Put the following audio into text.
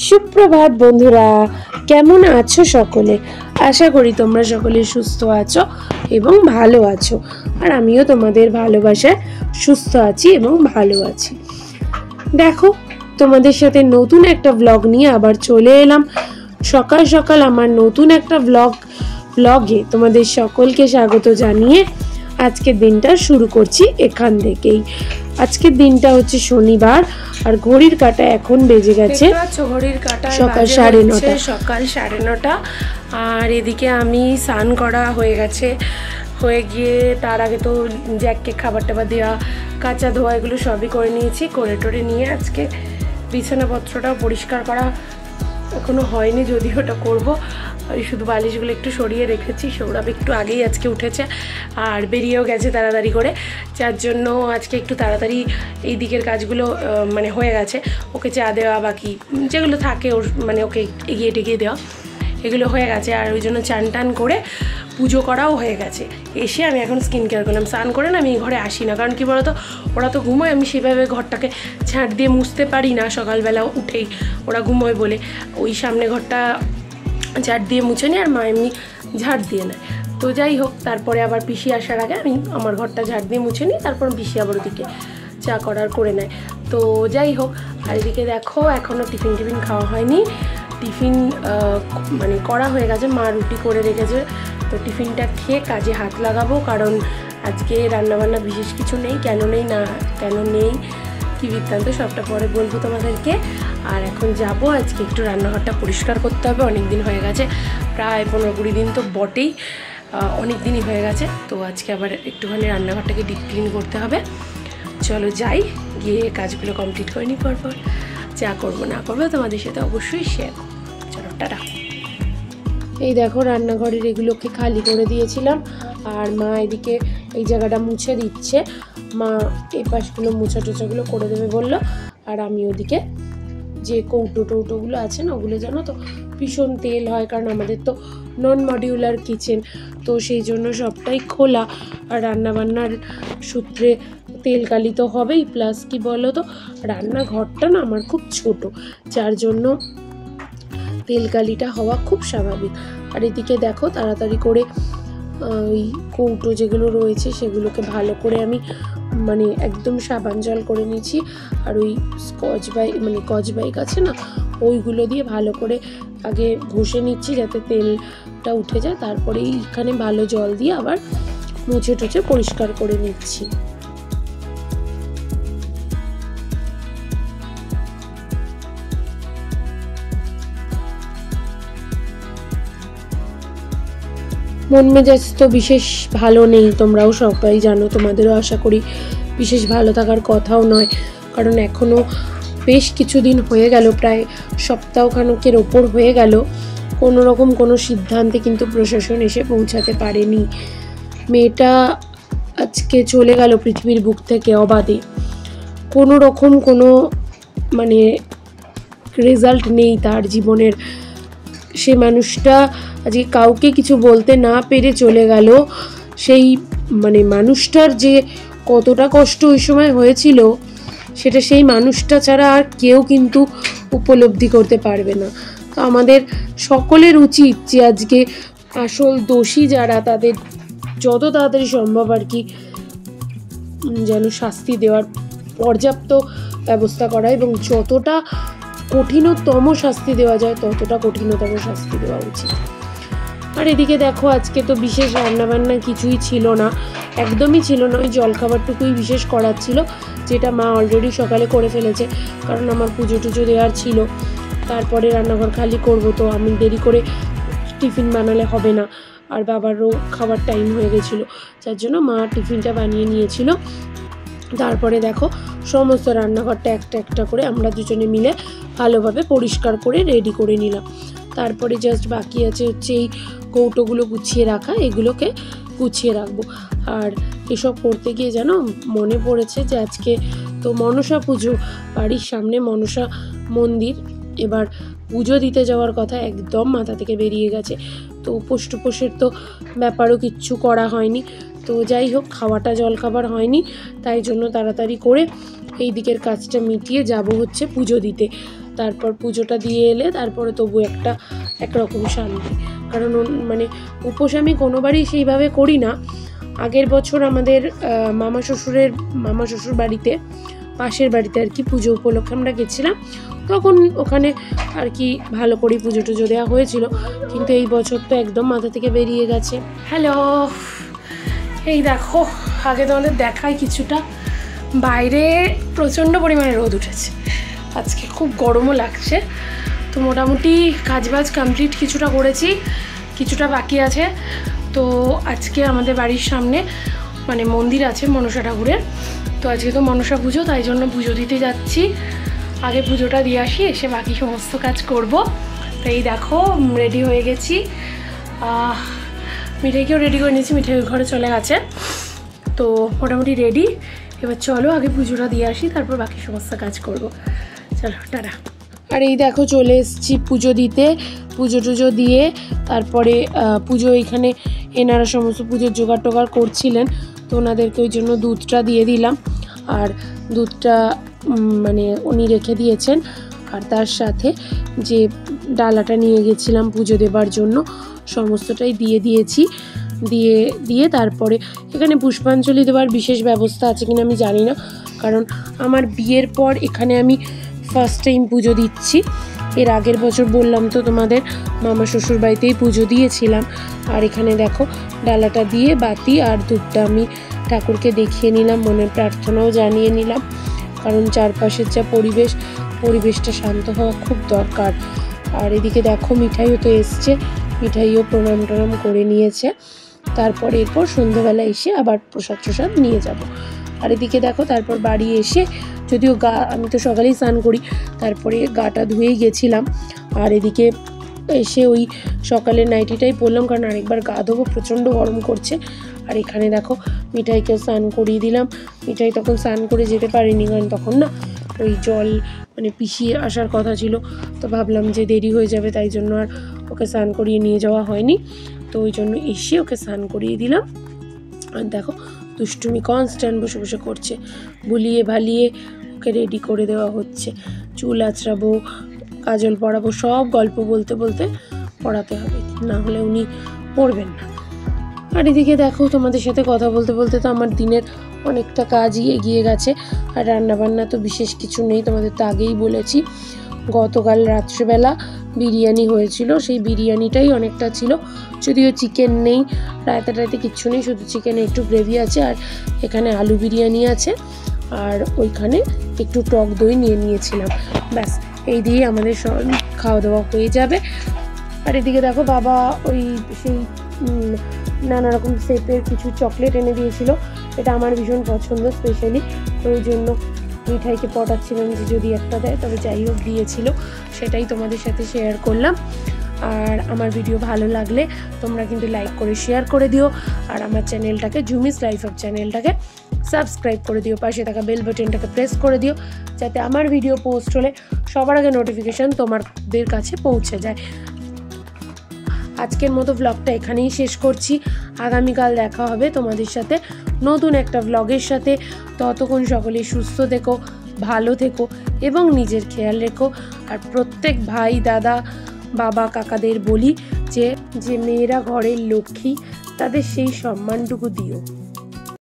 সুপ্রভাত বন্ধুরা, কেমন আছো সকলে? আশা করি তোমরা সকলে সুস্থ আছো এবং ভালো আছো। আর আমিও তোমাদের ভালোবাসায় সুস্থ আছি এবং ভালো আছি। দেখো, তোমাদের সাথে নতুন একটা ব্লগ নিয়ে আবার চলে এলাম। সকাল সকাল আমার নতুন একটা ব্লগে তোমাদের সকলকে স্বাগত জানিয়ে আজকের দিনটা শুরু করছি এখান থেকেই। আজকের দিনটা হচ্ছে শনিবার, আর ঘড়ির কাঁটা এখন বেজে গেছে ঘড়ির কাঁটা সকাল 9:30। আর এদিকে আমি স্নান করা হয়ে গিয়ে তার আগে তো জ্যাককে খাবার টাবার দেওয়া, কাঁচা ধোয়া এগুলো সবই করে নিয়েছি। করে টোরে নিয়ে আজকে বিছানাপত্রটাও পরিষ্কার করা এখনো হয়নি, যদি ওটা করবো। ওই শুধু বালিশগুলো একটু সরিয়ে রেখেছি। সৌরভ একটু আগেই আজকে উঠেছে আর বেরিয়েও গেছে তাড়াতাড়ি করে, যার জন্য আজকে একটু তাড়াতাড়ি এই দিকের কাজগুলো হয়ে গেছে। ওকে চা দেওয়া, বাকি যেগুলো থাকে ওর ওকে এগিয়ে টেগিয়ে দেওয়া, এগুলো হয়ে গেছে। আর ওই জন্য চান টান করে পুজো করাও হয়ে গেছে। এসে আমি এখন স্কিন কেয়ার করলাম। স্নান করে না আমি এই ঘরে আসি না, কারণ কি বলতো, ওরা তো ঘুমোয়, আমি সেভাবে ঘরটাকে ঝাঁট দিয়ে মুছতে পারি না সকালবেলা উঠেই, ওরা ঘুমোয় বলে। ওই সামনে ঘরটা ঝাঁট দিয়ে মুছে নিই, আর মা এমনি ঝাঁট দিয়ে নেয়। তো যাই হোক, তারপরে আবার পিসি আসার আগে আমি আমার ঘরটা ঝাঁট দিয়ে মুছে নিই, তারপর পিসি আবার ওদিকে চা করার করে নেয়। তো যাই হোক, আর এদিকে দেখো এখনও টিফিন খাওয়া হয়নি। টিফিন করা হয়ে গেছে, মা রুটি করে রেখেছে। তো টিফিনটা খেয়ে কাজে হাত লাগাবো, কারণ আজকে রান্নাবান্না বিশেষ কিছু নেই। কেন নেই কী বৃত্তান্ত সবটা পরে বলবো তোমাদেরকে। আর এখন যাব, আজকে একটু রান্নাঘরটা পরিষ্কার করতে হবে। অনেক দিন হয়ে গেছে, প্রায় 15-20 দিন তো বটেই, অনেক দিনই হয়ে গেছে। তো আজকে আবার একটুখানি রান্নাঘরটাকে ডিপ ক্লিন করতে হবে। চলো যাই, গিয়ে কাজগুলো কমপ্লিট করে নিই। পরপর যা করবো না করবো তোমাদের সাথে অবশ্যই শেয়ার করবো। চলো টাটা। এই দেখো, রান্নাঘরের এগুলোকে খালি করে দিয়েছিলাম, আর মা এদিকে এই জায়গাটা মুছে দিচ্ছে। মা এই পাশগুলো মুছা টুচাগুলো করে দেবে বললো। আর আমি ওদিকে যে কৌটোগুলো আছে না, ওগুলো জানো তো ভীষণ তেল হয়, কারণ আমাদের তো নন মডিউলার কিচেন, তো সেই জন্য সবটাই খোলা। আর রান্নাবান্নার সূত্রে তেল কালি তো হবেই, প্লাস কি বলো তো, রান্নাঘরটা না আমার খুব ছোট, যার জন্য তেল কালিটা হওয়া খুব স্বাভাবিক। আর এদিকে দেখো তাড়াতাড়ি করে ওই কৌটো যেগুলো রয়েছে সেগুলোকে ভালো করে আমি একদম সাবান জল করে নিয়েছি। আর ওই স্কচ বাইক আছে না, ওইগুলো দিয়ে ভালো করে আগে ঘষে নিচ্ছি যাতে তেলটা উঠে যায়। তারপরে এইখানে ভালো জল দিয়ে আবার মুছে টুছে পরিষ্কার করে নিচ্ছি। মন মেজাজ তো বিশেষ ভালো নেই, তোমরাও সবাই জানো, তোমাদেরও আশা করি বিশেষ ভালো থাকার কথাও নয়, কারণ এখনও বেশ কিছুদিন হয়ে গেল, প্রায় সপ্তাহখানেকের ওপর হয়ে গেল, কোনো রকম কোনো সিদ্ধান্তে কিন্তু প্রশাসন এসে পৌঁছাতে পারেনি। মেয়েটা আজকে চলে গেল পৃথিবীর বুক থেকে অবাধে, কোনো রকম কোনো রেজাল্ট নেই তার জীবনের। সে মানুষটা আজকে কাউকে কিছু বলতে না পেরে চলে গেল। সেই মানুষটার যে কতটা কষ্ট ওই সময় হয়েছিল, সেটা সেই মানুষটা ছাড়া আর কেউ কিন্তু উপলব্ধি করতে পারবে না। তো আমাদের সকলের উচিত যে আজকে আসল দোষী যারা, তাদের যত তাড়াতাড়ি সম্ভব আর কি যেন শাস্তি দেওয়ার পর্যাপ্ত ব্যবস্থা করা, এবং যতটা কঠিনতম শাস্তি দেওয়া যায় ততটা কঠিনতম শাস্তি দেওয়া উচিত। আর এদিকে দেখো, আজকে তো বিশেষ রান্নাবান্না কিছুই ছিল না, একদমই ছিল না। ওই জলখাবারটুকুই বিশেষ করার ছিল, যেটা মা অলরেডি সকালে করে ফেলেছে, কারণ আমার পুজো টুজো দেওয়ার ছিল। তারপরে রান্নাঘর খালি করব, তো আমি দেরি করে টিফিন বানালে হবে না, আর বাবারও খাবার টাইম হয়ে গেছিলো, যার জন্য মা টিফিনটা বানিয়ে নিয়েছিল। তারপরে দেখো সমস্ত রান্নাঘরটা একটা করে আমরা দুজনে মিলে ভালোভাবে পরিষ্কার করে রেডি করে নিলাম। তারপরে জাস্ট বাকি আছে হচ্ছে এই কৌটোগুলো গুছিয়ে রাখা, এগুলোকে গুছিয়ে রাখবো। আর এসব করতে গিয়ে যেন মনে পড়েছে যে আজকে তো মনসা পুজো, বাড়ির সামনে মনসা মন্দির, এবার পুজো দিতে যাওয়ার কথা একদম মাথা থেকে বেরিয়ে গেছে। তো উপোস টুপোসের তো ব্যাপারও কিচ্ছু করা হয়নি। তো যাই হোক, খাওয়াটা জলখাবার হয়নি, তাই জন্য তাড়াতাড়ি করে এই দিকের কাজটা মিটিয়ে যাব হচ্ছে পুজো দিতে। তারপর পুজোটা দিয়ে এলে তারপরে তবু একরকম শান্তি। কারণ মানে উপোস আমি কোনোবারই সেইভাবে করি না। আগের বছর আমাদের মামা শ্বশুর বাড়িতে, পাশের বাড়িতে আর কি, পুজো উপলক্ষে আমরা গেছিলাম, তখন ওখানে আর কি ভালো করে পুজো টুজো দেওয়া হয়েছিল। কিন্তু এই বছর তো একদম মাথা থেকে বেরিয়ে গেছে। হ্যালো, এই দেখো, আগে তোমাদের দেখাই কিছুটা, বাইরে প্রচণ্ড পরিমাণে রোদ উঠেছে, আজকে খুব গরমও লাগছে। তো মোটামুটি কাজবাজ কমপ্লিট কিছুটা করেছি, কিছুটা বাকি আছে। তো আজকে আমাদের বাড়ির সামনে মানে মন্দির আছে মনসা ঠাকুরের, তো আজকে তো মনসা পুজো, তাই জন্য পুজো দিতে যাচ্ছি। আগে পুজোটা দিয়ে আসি, এসে বাকি সমস্ত কাজ করব। তো এই দেখো রেডি হয়ে গেছি, মিঠাইকেও রেডি করে নিয়েছি, মিঠাই ঘরে চলে গেছে। তো মোটামুটি রেডি, এবার চলো আগে পুজোটা দিয়ে আসি, তারপর বাকি সমস্ত কাজ করব। চলো টাটা। আর এই দেখো চলে এসেছি পুজো দিতে, পুজো টুজো দিয়ে তারপরে পুজো এইখানে এনারা সমস্ত পুজোর জোগাড় টোগাড় করছিলেন, তো ওনাদেরকে ওই জন্য দুধটা দিয়ে দিলাম। আর দুধটা মানে উনি রেখে দিয়েছেন, আর তার সাথে যে ডালাটা নিয়ে গেছিলাম পুজো দেবার জন্য সমস্তটাই দিয়ে দিয়েছি। দিয়ে তারপরে এখানে পুষ্পাঞ্জলি দেওয়ার বিশেষ ব্যবস্থা আছে কিনা আমি জানি না, কারণ আমার বিয়ের পর এখানে আমি ফার্স্ট টাইম পুজো দিচ্ছি। এর আগের বছর বললাম তো তোমাদের, মামা শ্বশুর বাড়িতেই পুজো দিয়েছিলাম। আর এখানে দেখো ডালাটা দিয়ে বাতি আর ধূপটা আমি ঠাকুরকে দেখিয়ে নিলাম, মনের প্রার্থনাও জানিয়ে নিলাম, কারণ চারপাশের যা পরিবেশটা শান্ত হওয়া খুব দরকার। আর এদিকে দেখো মিঠাইও তো এসছে, মিঠাইও প্রণাম টনাম করে নিয়েছে। তারপর এরপর সন্ধ্যেবেলা এসে আবার প্রসাদ নিয়ে যাব। আর এদিকে দেখো তারপর বাড়ি এসে, যদিও আমি তো সকালেই স্নান করি, তারপরে গাটা ধুয়েই গেছিলাম। আর এদিকে এসে ওই সকালের নাইটিটাই পরলাম, কারণ আরেকবার গা ধোবো, প্রচণ্ড গরম করছে। আর এখানে দেখো মিঠাইকে স্নান করিয়ে দিলাম। মিঠাই তখন স্নান করে যেতে পারিনি, কারণ তখন না ওই জল মানে পিছিয়ে আসার কথা ছিল, তো ভাবলাম যে দেরি হয়ে যাবে, তাই জন্য আর ওকে স্নান করিয়ে নিয়ে যাওয়া হয়নি। তো ওই জন্য এসে ওকে স্নান করিয়ে দিলাম। আর দেখো দুষ্টুমি কনস্ট্যান্ট বসে বসে করছে, ভুলিয়ে ভালিয়ে ওকে রেডি করে দেওয়া হচ্ছে। চুল আঁচড়াবো, কাজল পরাবো, সব গল্প বলতে বলতে পড়াতে হবে, না হলে উনি পড়বেন না। আর এদিকে দেখো তোমাদের সাথে কথা বলতে বলতে তো আমার দিনের অনেকটা কাজই এগিয়ে গেছে। আর রান্নাবান্না তো বিশেষ কিছু নেই, তোমাদের তো আগেই বলেছি। গতকাল রাত্রেবেলা বিরিয়ানি হয়েছিল, সেই বিরিয়ানিটাই অনেকটা ছিল, যদিও চিকেন নেই, রায়তা কিচ্ছু নেই, শুধু চিকেনে একটু গ্রেভি আছে। আর এখানে আলু বিরিয়ানি আছে, আর ওইখানে একটু টক দই নিয়েছিলাম, ব্যাস এই দিয়ে আমাদের খাওয়া দাওয়া হয়ে যাবে। আর এদিকে দেখো বাবা ওই সেই নানা রকম শেপের কিছু চকলেট এনে দিয়েছিল, এটা আমার ভীষণ পছন্দ স্পেশালি, তো ওই জন্য মিঠাইকে পটাচ্ছিলাম যে যদি একটা দেয়, তবে যাই হোক দিয়েছিল, সেটাই তোমাদের সাথে শেয়ার করলাম। আর আমার ভিডিও ভালো লাগলে তোমরা কিন্তু লাইক করে শেয়ার করে দিও, আর আমার চ্যানেলটাকে ঝুমিস লাইফ অফ চ্যানেলটাকে সাবস্ক্রাইব করে দিও, পাশে থাকা বেল বাটনটাকে প্রেস করে দিও, যাতে আমার ভিডিও পোস্ট হলে সবার আগে নোটিফিকেশান তোমাদের কাছে পৌঁছে যায়। আজকের মতো ব্লগটা এখানেই শেষ করছি, আগামীকাল দেখা হবে তোমাদের সাথে নতুন একটা ব্লগের সাথে। ততক্ষণ সকলেই সুস্থ থেকো, ভালো থেকো এবং নিজের খেয়াল রেখো। আর প্রত্যেক ভাই, দাদা, বাবা, কাকাদের বলি যে মেয়েরা ঘরের লক্ষ্মী, তাদের সেই সম্মানটুকু দিও।